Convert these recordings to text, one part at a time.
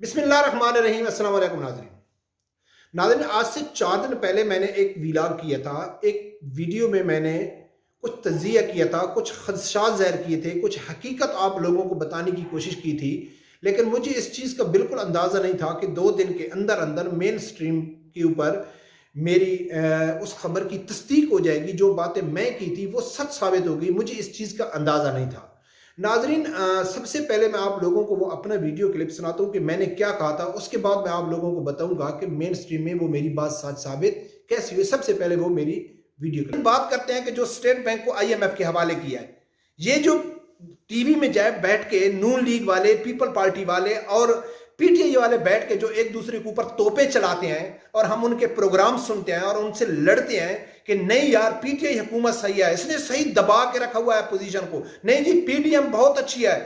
बिस्मिल्लाहिर्रहमानिर्रहीम। अस्सलाम वालेकुम नाज़रीन, आज से 4 दिन पहले मैंने एक व्लॉग किया था। एक वीडियो में मैंने कुछ तज़किया किया था, कुछ खदशात ज़ाहिर किए थे, कुछ हकीकत आप लोगों को बताने की कोशिश की थी। लेकिन मुझे इस चीज़ का बिल्कुल अंदाज़ा नहीं था कि 2 दिन के अंदर अंदर मेन स्ट्रीम के ऊपर मेरी उस खबर की तस्दीक हो जाएगी। जो बातें मैं की थी वो सच साबित हो गई। मुझे इस चीज़ का अंदाज़ा नहीं था। नाजरीन, सबसे पहले मैं आप लोगों को वो अपना वीडियो क्लिप सुनाता हूँ कि मैंने क्या कहा था। उसके बाद मैं आप लोगों को बताऊंगा कि मेन स्ट्रीम में वो मेरी बात सच साबित कैसी हुई। सबसे पहले वो मेरी वीडियो क्लिप बात करते हैं कि जो स्टेट बैंक को IMF के हवाले किया है। ये जो टीवी में जाए बैठ के नून लीग वाले, पीपल पार्टी वाले और PTI वाले बैठ के जो एक दूसरे के ऊपर तोपे चलाते हैं और हम उनके प्रोग्राम सुनते हैं और उनसे लड़ते हैं कि नहीं यार PTI हुकूमत सही है, इसने सही दबा के रखा हुआ है पोजीशन को, नहीं जी PDM बहुत अच्छी है,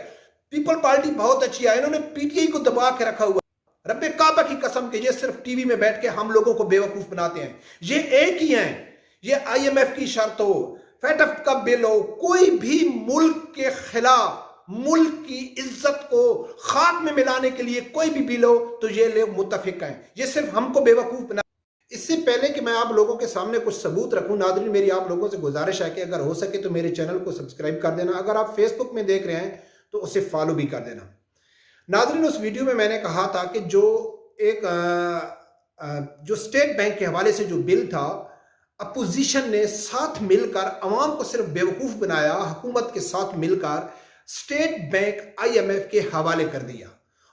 पीपल पार्टी बहुत अच्छी है, इन्होंने PTI को दबा के रखा हुआ है। रब्बे काबा की कसम के ये सिर्फ टीवी में बैठ के हम लोगों को बेवकूफ बनाते हैं। ये एक ही हैं। ये IMF की शर्त हो, FATF का बिल हो, कोई भी मुल्क के खिलाफ मुल्क की इज्जत को खाक में मिलाने के लिए कोई भी बिल हो तो ये लोग मुत्तफिक हैं। ये सिर्फ हमको बेवकूफ बना। इससे पहले कि मैं आप लोगों के सामने कुछ सबूत रखूं, नाज़रीन मेरी आप लोगों से गुजारिश है कि अगर हो सके तो मेरे चैनल को सब्सक्राइब कर देना। अगर आप फेसबुक में देख रहे हैं तो उसे फॉलो भी कर देना। नाज़रीन, उस वीडियो में मैंने कहा था कि जो स्टेट बैंक के हवाले से जो बिल था, अपोजिशन ने साथ मिलकर अवाम को सिर्फ बेवकूफ बनाया, हुकूमत के साथ मिलकर स्टेट बैंक IMF के हवाले कर दिया।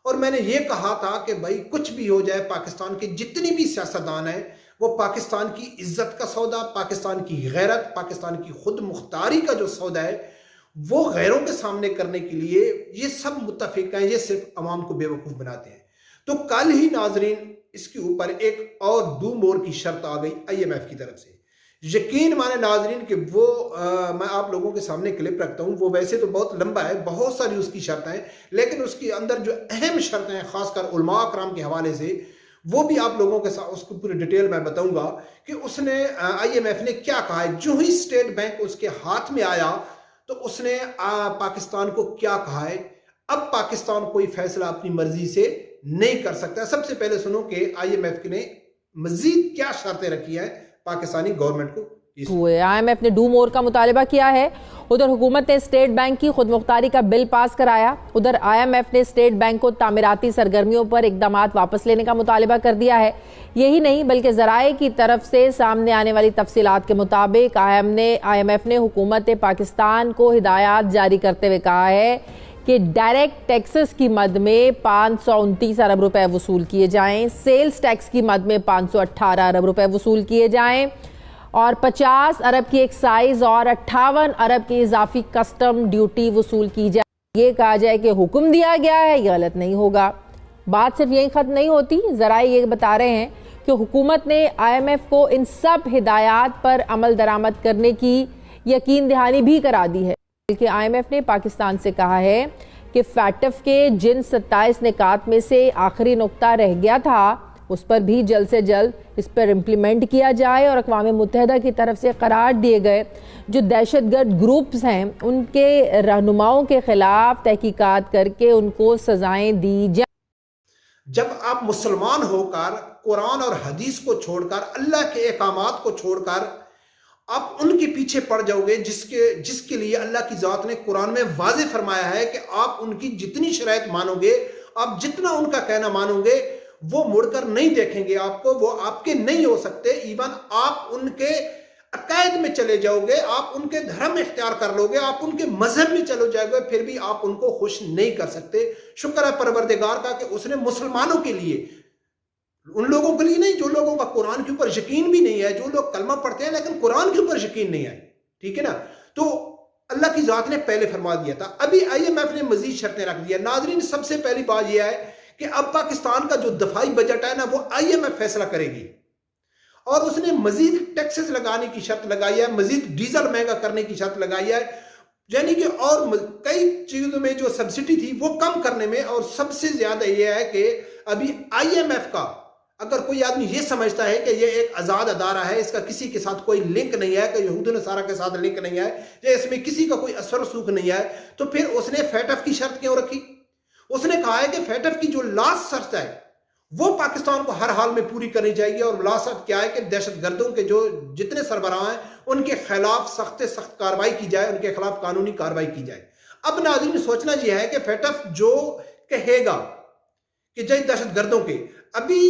और मैंने ये कहा था कि भाई कुछ भी हो जाए, पाकिस्तान के जितनी भी सियासतदान हैं वो पाकिस्तान की इज्जत का सौदा, पाकिस्तान की गैरत, पाकिस्तान की खुद मुख्तारी का जो सौदा है वो गैरों के सामने करने के लिए ये सब मुत्तफिक हैं। ये सिर्फ अवाम को बेवकूफ बनाते हैं। तो कल ही नाजरीन इसके ऊपर एक और दो मोर की शर्त आ गई IMF की तरफ से। यकीन माने नाजरीन कि वो मैं आप लोगों के सामने क्लिप रखता हूँ। वो वैसे तो बहुत लंबा है, बहुत सारी उसकी शर्तें हैं, लेकिन उसके अंदर जो अहम शर्तें हैं खासकर उलमा कराम के हवाले से वो भी आप लोगों के साथ उसको पूरी डिटेल में बताऊंगा कि उसने IMF ने क्या कहा है। जो ही स्टेट बैंक उसके हाथ में आया तो उसने पाकिस्तान को क्या कहा है। अब पाकिस्तान कोई फैसला अपनी मर्जी से नहीं कर सकता। सबसे पहले सुनो कि IMF ने मजीद क्या शर्तें रखी हैं पाकिस्तानी गवर्नमेंट को। हुए IMF ने डू मोर का मुतालबा किया है। उधर हुकूमत ने स्टेट बैंक की खुद मुख्तारी का बिल पास कराया। उधर IMF ने स्टेट बैंक को तामीराती सरगर्मियों पर इकदामात वापस लेने का मुतालबा कर दिया है। यही नहीं बल्कि ज़राए की तरफ से सामने आने वाली तफसीलात के मुताबिक IMF ने हुकूमत पाकिस्तान को हिदायत जारी करते हुए कहा है कि डायरेक्ट टैक्सेस की मद में 529 अरब रुपए वसूल किए जाएं, सेल्स टैक्स की मद में 518 अरब रुपए वसूल किए जाएं और 50 अरब की एक्साइज और 58 अरब की इजाफी कस्टम ड्यूटी वसूल की जाए। ये कहा जाए कि हुक्म दिया गया है, ये गलत नहीं होगा। बात सिर्फ यही खत्म नहीं होती। ज़राए ये बता रहे हैं कि हुकूमत ने IMF को इन सब हिदायत पर अमल दरामद करने की यकीन दहानी भी करा दी है। बल्कि IMF ने पाकिस्तान से कहा है कि FATF के जिन 27 निकात में से आखिरी नुक्ता रह गया था उस पर भी जल्द से जल्द इस पर इम्प्लीमेंट किया जाए और अक़वाम मुत्तहिदा की तरफ से करार दिए गए जो दहशतगर्द ग्रुप्स हैं उनके रहनुमाओं के खिलाफ तहकीकात करके उनको सजाएं दी जाए। जब आप मुसलमान होकर कुरान और हदीस को छोड़कर, अल्लाह के अहकामात को छोड़कर आप उनके पीछे पड़ जाओगे जिसके लिए अल्लाह की ज़ात ने कुरान में वाज़े फरमाया है कि आप उनकी जितनी शराइत मानोगे, आप जितना उनका कहना मानोगे, वो मुड़कर नहीं देखेंगे आपको, वो आपके नहीं हो सकते। इवन आप उनके अकायद में चले जाओगे, आप उनके धर्म इख्तियार कर लोगे, आप उनके मजहब में चले जाओगे, फिर भी आप उनको खुश नहीं कर सकते। शुक्र है परवरदिगार का कि उसने मुसलमानों के लिए, उन लोगों के लिए नहीं जो लोगों का कुरान के ऊपर यकीन भी नहीं है, जो लोग कलमा पढ़ते हैं लेकिन कुरान के ऊपर यकीन नहीं है, ठीक है ना। तो अल्लाह की ज़ात ने पहले फरमा दिया था। अभी IMF ने मजीद शर्तें रख दिया। नाजरीन, सबसे पहली बात यह है कि अब पाकिस्तान का जो दफाई बजट है ना वो IMF फैसला करेगी और उसने मजीद टैक्सेस लगाने की शर्त लगाई है, मजीद डीजल महंगा करने की शर्त लगाई है, यानी कि और कई चीजों में जो सब्सिडी थी वो कम करने में। और सबसे ज्यादा यह है कि अभी IMF का अगर कोई आदमी ये समझता है कि ये एक आज़ाद अदारा है, इसका किसी के साथ कोई लिंक नहीं है, कि यहूद नसारा के साथ लिंक नहीं है, या इसमें किसी का कोई असर सूख नहीं है, तो फिर उसने FATF की शर्त क्यों रखी? اس نے کہا ہے کہ فیٹف کی جو لاسٹ شرط ہے وہ پاکستان کو ہر حال میں پوری کرنی چاہیے، اور لاسٹ شرط کیا ہے کہ دہشت گردوں کے جو جتنے سربراہ ہیں ان کے خلاف سخت سخت کارروائی کی جائے، ان کے خلاف قانونی کارروائی کی جائے۔ اب ناظرین سوچنا یہ ہے کہ فیٹف جو کہے گا کہ جی دہشت گردوں کے، ابھی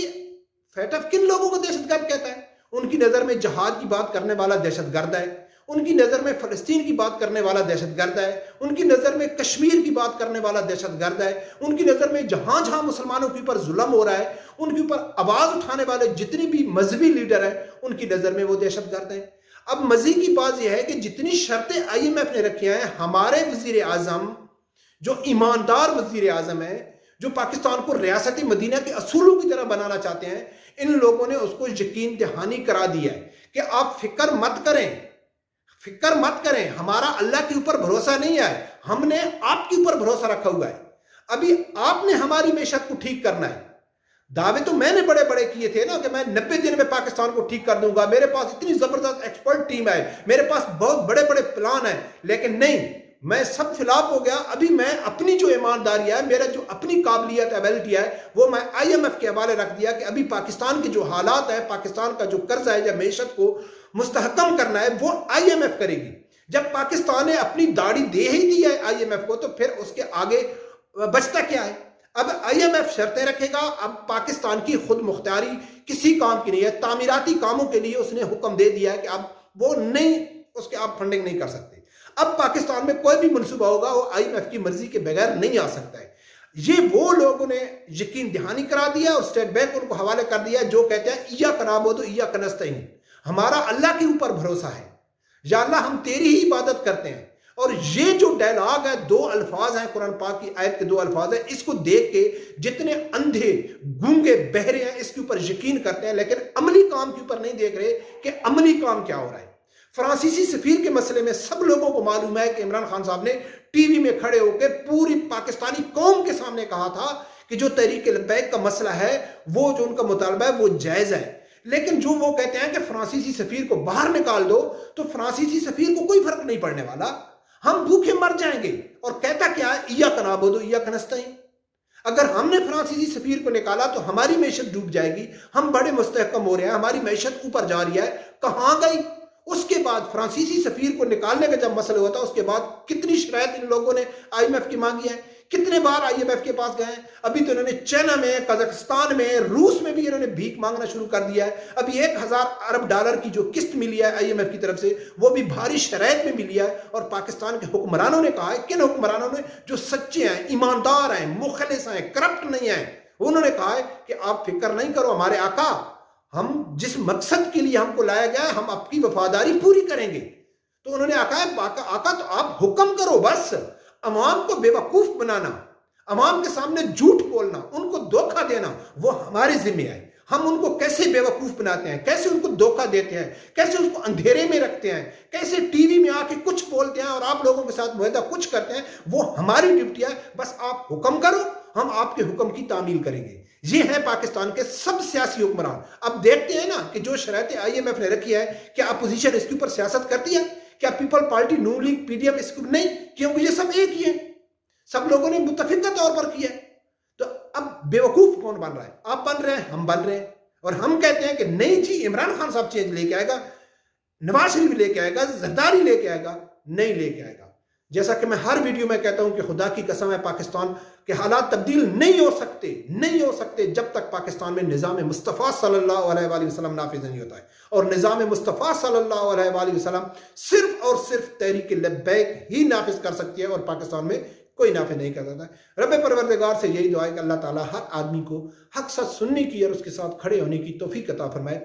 فیٹف کن لوگوں کو دہشت گرد کہتا ہے؟ ان کی نظر میں جہاد کی بات کرنے والا دہشت گرد ہے، ان کی نظر میں فلسطین کی بات کرنے والا دہشت گرد ہے، ان کی نظر میں کشمیر کی بات کرنے والا دہشت گرد ہے، ان کی نظر میں جہاں جہاں مسلمانوں کے اوپر ظلم ہو رہا ہے ان کے اوپر آواز اٹھانے والے جتنی بھی مذہبی لیڈر ہیں ان کی نظر میں وہ دہشت گرد ہیں۔ اب مزید کی بات یہ ہے کہ جتنی شرطیں IMF نے رکھی ہیں، ہمارے وزیر اعظم جو ایماندار وزیر اعظم ہے، جو پاکستان کو ریاست مدینہ کے اصولوں کی طرح بنانا چاہتے ہیں، ان لوگوں نے اس کو یقین دہانی کرا دیا ہے کہ آپ فکر مت کریں، ہمارا اللہ کے اوپر بھروسہ نہیں ہے، ہم نے آپ کے اوپر بھروسہ رکھا ہوا ہے، ابھی آپ نے ہماری معیشت کو ٹھیک کرنا ہے۔ دعوے تو میں نے بڑے بڑے کیے تھے نا کہ میں 90 دن میں پاکستان کو ٹھیک کر دوں گا، میرے پاس اتنی زبردست ایکسپرٹ ٹیم ہے، میرے پاس بہت بڑے بڑے پلان ہیں، لیکن نہیں، میں سب فلاپ ہو گیا۔ ابھی میں اپنی جو ایمانداری ہے، میرا جو اپنی قابلیت ایبلٹی ہے، وہ میں IMF کے حوالے رکھ دیا کہ ابھی پاکستان کے جو حالات ہیں، پاکستان کا جو قرض ہے یا معیشت کو مستحکم کرنا ہے وہ IMF کرے گی۔ جب پاکستان نے اپنی داڑھی دے ہی دی ہے IMF کو، تو پھر اس کے آگے بچتا کیا ہے؟ اب IMF شرطیں رکھے گا۔ اب پاکستان کی خود مختاری کسی کام کی نہیں ہے، تعمیراتی کاموں کے لیے اس نے حکم دے دیا ہے کہ اب وہ نہیں، اس کے آپ فنڈنگ نہیں کر سکتے۔ اب پاکستان میں کوئی بھی منصوبہ ہوگا وہ IMF کی مرضی کے بغیر نہیں آ سکتا ہے۔ یہ وہ لوگوں نے یقین دہانی کرا دیا اور اسٹیٹ بینک ان کو حوالے کر دیا جو کہتے ہیں ایاک نعبد و ایاک نستعین، ہمارا اللہ کے اوپر بھروسہ ہے، یا اللہ ہم تیری ہی عبادت کرتے ہیں۔ اور یہ جو ڈائلاگ ہے، 2 الفاظ ہیں قرآن پاک کی آیت کے 2 الفاظ ہیں، اس کو دیکھ کے جتنے اندھے گونگے بہرے ہیں اس کے اوپر یقین کرتے ہیں، لیکن عملی کام کے اوپر نہیں دیکھ رہے کہ عملی کام کیا ہو رہا ہے۔ فرانسیسی سفیر کے مسئلے میں سب لوگوں کو معلوم ہے کہ عمران خان صاحب نے ٹی وی میں کھڑے ہو کے پوری پاکستانی قوم کے سامنے کہا تھا کہ جو تحریک لبیک کا مسئلہ ہے، وہ جو ان کا مطالبہ ہے وہ جائز ہے، لیکن جو وہ کہتے ہیں کہ فرانسیسی سفیر کو باہر نکال دو، تو فرانسیسی سفیر کو کوئی فرق نہیں پڑنے والا، ہم بھوکے مر جائیں گے۔ اور کہتا کیا ہے؟ ایاک نعبد و ایاک نستعین۔ اگر ہم نے فرانسیسی سفیر کو نکالا تو ہماری معیشت ڈوب جائے گی، ہم بڑے مستحکم ہو رہے ہیں، ہماری معیشت اوپر جا رہی ہے، کہاں گئی؟ اس کے بعد فرانسیسی سفیر کو نکالنے کا جب مسئلہ ہوتا ہے، اس کے بعد کتنی شرائط ان لوگوں نے IMF کی مانگی ہے، کتنے بار IMF کے پاس گئے ہیں۔ ابھی تو انہوں نے چائنا میں، قزاقستان میں، روس میں بھی انہوں نے بھیک مانگنا شروع کر دیا ہے۔ ابھی 1000 ارب ڈالر کی جو قسط ملی ہے IMF کی طرف سے، وہ بھی بھاری شرائط میں ملی ہے۔ اور پاکستان کے حکمرانوں نے کہا ہے، کن حکمرانوں نے؟ جو سچے ہیں، ایماندار ہیں، مخلص ہیں، کرپٹ نہیں ہیں، انہوں نے کہا ہے کہ آپ فکر نہیں کرو ہمارے آقا، ہم جس مقصد کے لیے ہم کو لایا گیا ہے ہم آپ کی وفاداری پوری کریں گے۔ تو انہوں نے آقا تو آپ حکم کرو، بس عوام کو بے وقوف بنانا، عوام کے سامنے جھوٹ بولنا، ان کو دھوکہ دینا، وہ ہمارے ذمہ ہے۔ ہم ان کو کیسے بے وقوف بناتے ہیں، کیسے ان کو دھوکہ دیتے ہیں، کیسے اس کو اندھیرے میں رکھتے ہیں، کیسے ٹی وی میں آ کے کچھ بولتے ہیں اور آپ لوگوں کے ساتھ معاہدہ کچھ کرتے ہیں، وہ ہماری ڈیوٹی ہے۔ بس آپ حکم کرو، ہم آپ کے حکم کی تعمیل کریں گے۔ یہ ہے پاکستان کے سب سیاسی حکمران۔ اب دیکھتے ہیں نا کہ جو شرائط IMF نے رکھی ہے، کیا اپوزیشن اس کے اوپر سیاست کرتی ہے؟ کیا پیپل پارٹی، نون لیگ، PDM اس کو نہیں؟ کیونکہ یہ سب ایک ہی ہیں، سب لوگوں نے متفقہ طور پر کیا ہے۔ تو اب بے وقوف کون بن رہا ہے؟ آپ بن رہے ہیں، ہم بن رہے ہیں، اور ہم کہتے ہیں کہ نہیں جی عمران خان صاحب چینج لے کے آئے گا، نواز شریف لے کے آئے گا، زرداری لے کے آئے گا، نہیں لے کے آئے گا۔ جیسا کہ میں ہر ویڈیو میں کہتا ہوں کہ خدا کی قسم ہے، پاکستان کے حالات تبدیل نہیں ہو سکتے جب تک پاکستان میں نظام مصطفیٰ صلی اللہ علیہ وآلہ وسلم نافذ نہیں ہوتا ہے۔ اور نظام مصطفیٰ صلی اللہ علیہ وآلہ وسلم صرف اور صرف تحریک لبیک ہی نافذ کر سکتی ہے، اور پاکستان میں کوئی نافذ نہیں کر سکتا ہے۔ رب پروردگار سے یہی دعا ہے کہ اللہ تعالیٰ ہر آدمی کو حق سچ سننے کی اور اس کے ساتھ کھڑے ہونے کی توفیق عطا فرمائے۔